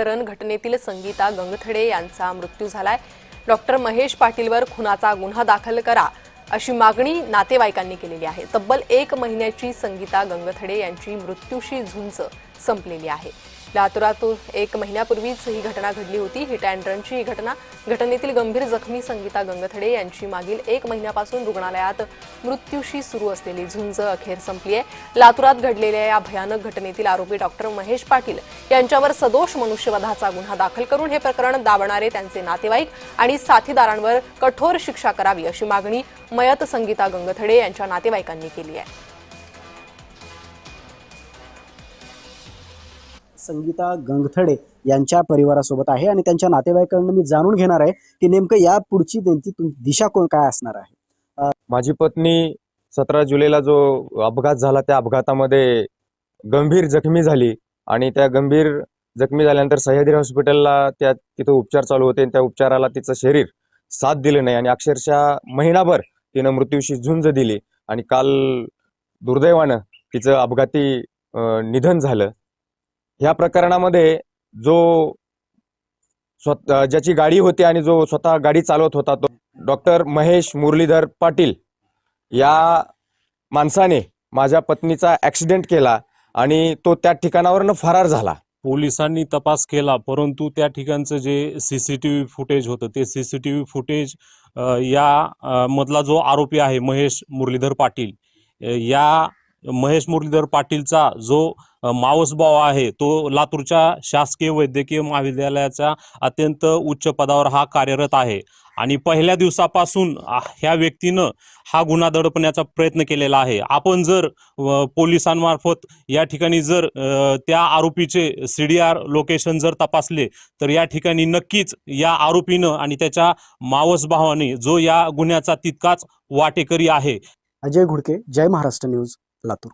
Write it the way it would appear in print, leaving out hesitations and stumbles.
घटनेतील संगीता गंगथडे यांचा मृत्यू झालाय। डॉक्टर महेश पाटीलवर खुनाचा गुन्हा दाखल करा अशी मागणी नातेवाईकांनी केलेली आहे। तब्बल 1 महिन्याची संगीता गंगथडे यांची मृत्यूशी झुंज संपलेली आहे। लातूरात 1 महिन्यापूर्वीच ही घटना घडली होती। हिट अँड रनची ही घटनेतील गंभीर जखमी संगीता गंगथडे यांची मागील 1 महिन्यापासून रुग्णालयात मृत्यूशी सुरू असलेली झुंज अखेर संपली आहे। लातूरात घडलेल्या या भयानक घटनेतील आरोपी डॉक्टर महेश पाटील यांच्यावर सदोष मनुष्यवधाचा गुन्हा दाखल करून हे प्रकरण दाबणारे त्यांचे नातेवाईक आणि साथीदारांवर कठोर शिक्षा करावी अशी मागणी मयत संगीता गंगथडे यांच्या नातेवाईकांनी केली आहे। संगीता गंगथडे यांच्या परिवारासोबत आहे आणि त्यांच्या नातेवाईकांना मी जाणून घेणार आहे की नेमकं या पुढची त्यांची दिशा काय असणार आहे। माझी पत्नी 17 जुलैला जो अपघात झाला त्या अपघातामध्ये गंभीर जखमी झाली आणि त्या गंभीर जखमी झाल्यानंतर सह्याद्री हॉस्पिटलला तिथं उपचार चालू होते। त्या उपचाराला तिचं शरीर साथ दिलं नाही आणि अक्षरशः महिनाभर तिनं मृत्यूशी झुंज दिली आणि काल दुर्दैवानं तिचं अपघाती निधन झालं। ह्या प्रकरणामध्ये ज्याची गाडी होती आणि जो स्वतः गाडी चालवत होता तो डॉक्टर महेश मुरलीधर पाटील या माणसाने माझ्या पत्नीचा ॲक्सिडेंट केला आणि तो त्या ठिकाणावरून फरार झाला। पोलिसांनी तपास केला, परंतु त्या ठिकाणचं जे सीसीटीव्ही फुटेज होतं ते सीसीटीव्ही फुटेज या मधला जो आरोपी आहे महेश मुरलीधर पाटील, या महेश मुरलीधर पाटीलचा जो मावस भाऊ आहे तो लातूरच्या शासकीय वैद्यकीय महाविद्यालयाच्या अत्यंत उच्च पदावर हा कार्यरत आहे आणि पहिल्या दिवसापासून ह्या व्यक्तीनं हा गुन्हा दडपण्याचा प्रयत्न केलेला आहे। आपण जर पोलिसांमार्फत या ठिकाणी जर त्या आरोपीचे CDR लोकेशन जर तपासले तर या ठिकाणी नक्कीच या आरोपीनं आणि त्याच्या मावस भावाने जो या गुन्ह्याचा तितकाच वाटेकरी आहे। अजय घुडके, जय महाराष्ट्र न्यूज, लातूर।